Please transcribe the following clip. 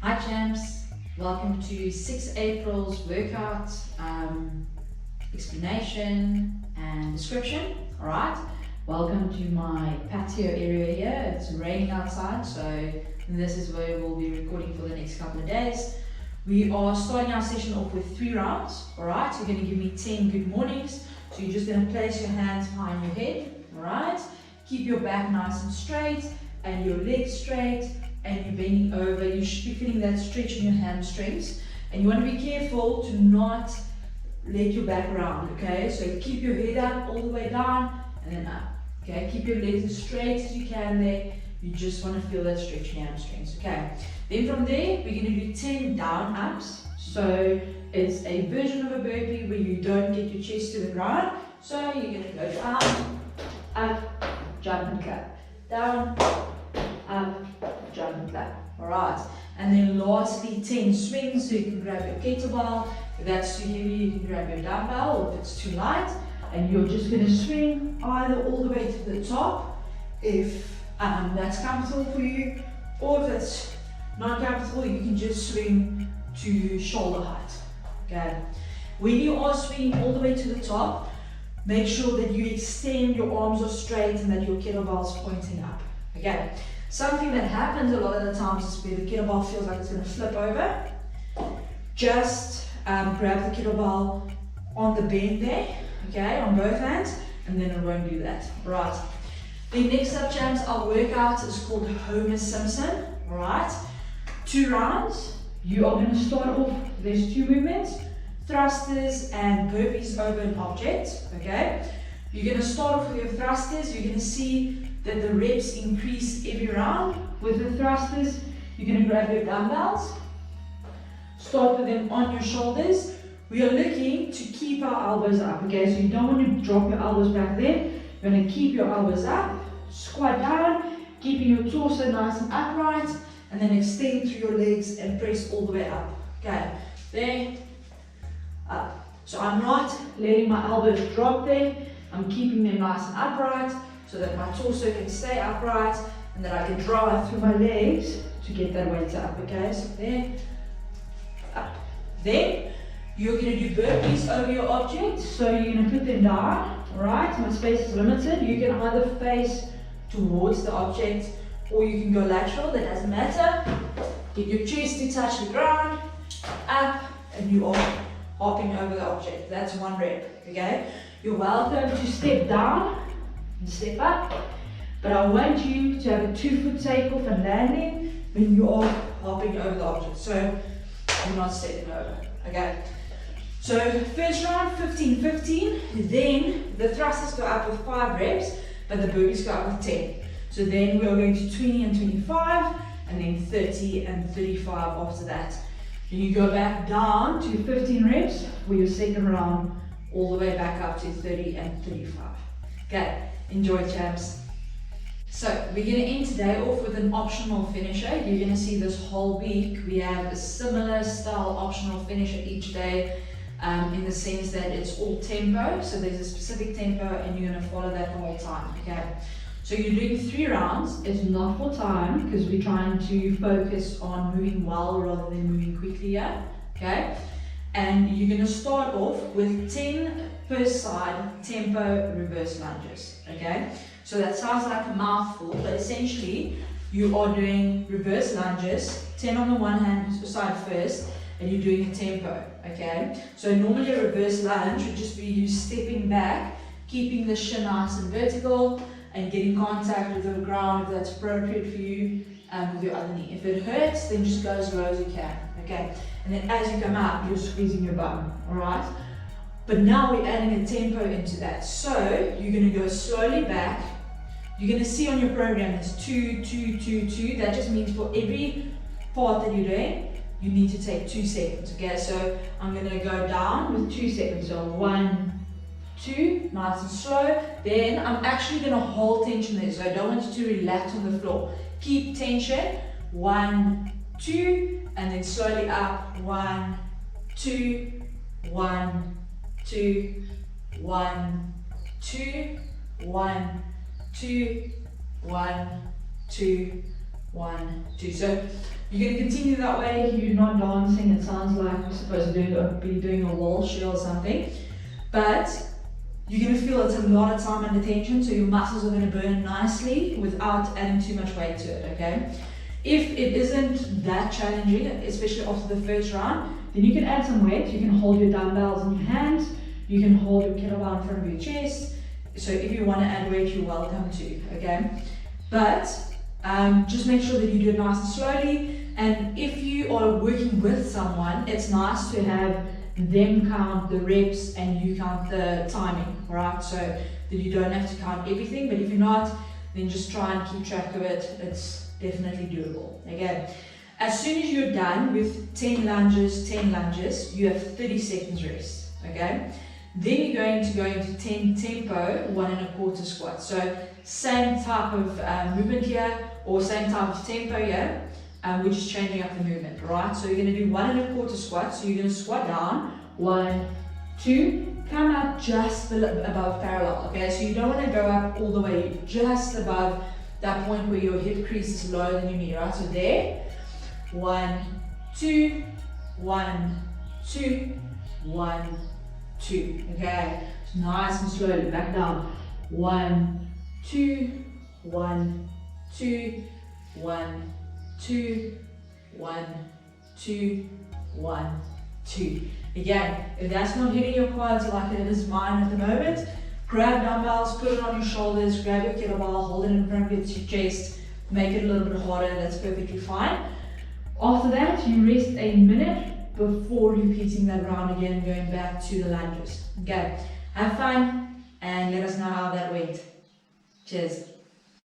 Hi champs, welcome to 6 April's workout explanation and description. Alright, welcome to my patio area here. It's raining outside, so this is where we'll be recording for the next couple of days. We are starting our session off with 3 rounds. Alright, you're going to give me 10 good mornings. So you're just going to place your hands behind your head. Alright, keep your back nice and straight and your legs straight. And you're bending over, you should be feeling that stretch in your hamstrings. And you want to be careful to not let your back round, okay? So keep your head up all the way down and then up, okay? Keep your legs as straight as you can there. You just want to feel that stretch in your hamstrings, okay? Then from there, we're going to do 10 down ups. So it's a version of a burpee where you don't get your chest to the ground. So you're going to go down, up, jump and clap. Down, up, jump and clap. Alright, and then lastly 10 swings, so you can grab your kettlebell. If that's too heavy, you can grab your dumbbell, or if it's too light, and you're just going to swing either all the way to the top if that's comfortable for you, or if it's not comfortable, you can just swing to shoulder height. Okay, when you are swinging all the way to the top, make sure that you extend your arms are straight and that your kettlebell is pointing up. Okay. Something that happens a lot of the times is where the kettlebell feels like it's going to flip over. Just grab the kettlebell on the bend there, okay, on both hands, and then it won't do that. Right. The next up, champs, our workout is called Homer Simpson. Right. 2 rounds. You are going to start off, there's 2 movements, thrusters and burpees over an object, okay. You're going to start off with your thrusters. You're going to see that the reps increase every round. With the thrusters, you're going to grab your dumbbells, start with them on your shoulders. We are looking to keep our elbows up, okay, so you don't want to drop your elbows back there. You're going to keep your elbows up, squat down, keeping your torso nice and upright, and then extend through your legs and press all the way up, okay, there, up. So I'm not letting my elbows drop there, I'm keeping them nice and upright, so that my torso can stay upright and that I can drive through my legs to get that weight up, okay? So there, up. Then, you're going to do burpees over your object. So you're going to put them down, alright? My space is limited. You can either face towards the object or you can go lateral, that doesn't matter. Get your chest to touch the ground, up, and you are hopping over the object. That's 1 rep, okay? You're welcome to step down and step up, but I want you to have a 2-foot takeoff and landing when you are hopping over the object, so you're not stepping over, okay? So first round, 15-15, then the thrusters go up with 5 reps, but the burpees go up with 10. So then we are going to 20 and 25, and then 30 and 35 after that. Then you go back down to 15 reps for your second round, all the way back up to 30 and 35. Okay. Enjoy, champs. So we're going to end today off with an optional finisher. You're going to see this whole week we have a similar style optional finisher each day, in the sense that it's all tempo. So there's a specific tempo and you're going to follow that the whole time. Okay. So you're doing 3 rounds. It's not for time because we're trying to focus on moving well rather than moving quickly here. Okay. And you're going to start off with 10 per side tempo reverse lunges, okay? So that sounds like a mouthful, but essentially you are doing reverse lunges, 10 on the one hand side first, and you're doing a tempo, okay? So normally a reverse lunge would just be you stepping back, keeping the shin nice and vertical, and getting contact with the ground if that's appropriate for you, with your other knee. If it hurts, then just go as low as you can, okay? And then as you come out, you're squeezing your bum, alright? But now we're adding a tempo into that. So you're going to go slowly back. You're going to see on your program it's 2, 2, 2, 2. That just means for every part that you're doing, you need to take 2 seconds, okay? So I'm going to go down with 2 seconds. So 1, 2, nice and slow. Then I'm actually going to hold tension there. So I don't want you to relax on the floor. Keep tension. 1, 2, and then slowly up. 1, 2, 1, 2, 1, 2, 1, 2, 1, 2, 1, 2. So you're going to continue that way. You're not dancing. It sounds like you're supposed to be doing a waltz or something. But you're going to feel it's a lot of time under tension, so your muscles are going to burn nicely without adding too much weight to it, okay? If it isn't that challenging, especially after the first round, then you can add some weight. You can hold your dumbbells in your hands. You can hold your kettlebell in front of your chest. So if you want to add weight, you're welcome to, okay? But just make sure that you do it nice and slowly. And if you are working with someone, it's nice to have them count the reps and you count the timing, right? So that you don't have to count everything, but if you're not, then just try and keep track of it. It's definitely doable, okay? As soon as you're done with 10 lunges, you have 30 seconds rest, okay? Then you're going to go into 10 tempo 1.25 squats. So same type of movement here, or same type of tempo here. We're just changing up the movement, right? So you're going to do 1.25 squats. So you're going to squat down, 1, 2, come up just above parallel, okay? So you don't want to go up all the way, just above that point where your hip crease is lower than your knee, right? So there, 1, 2, 1, 2, 1, 2, okay? So nice and slowly, back down, 1, 2, 1, 2, 1, 2, 1, 2, 1, 2. Again, if that's not hitting your quads like it is mine at the moment, grab dumbbells, put it on your shoulders, grab your kettlebell, hold it in front of your chest, make it a little bit harder, that's perfectly fine. After that, you rest a minute before repeating that round again and going back to the lunges. Okay, have fun and let us know how that went. Cheers.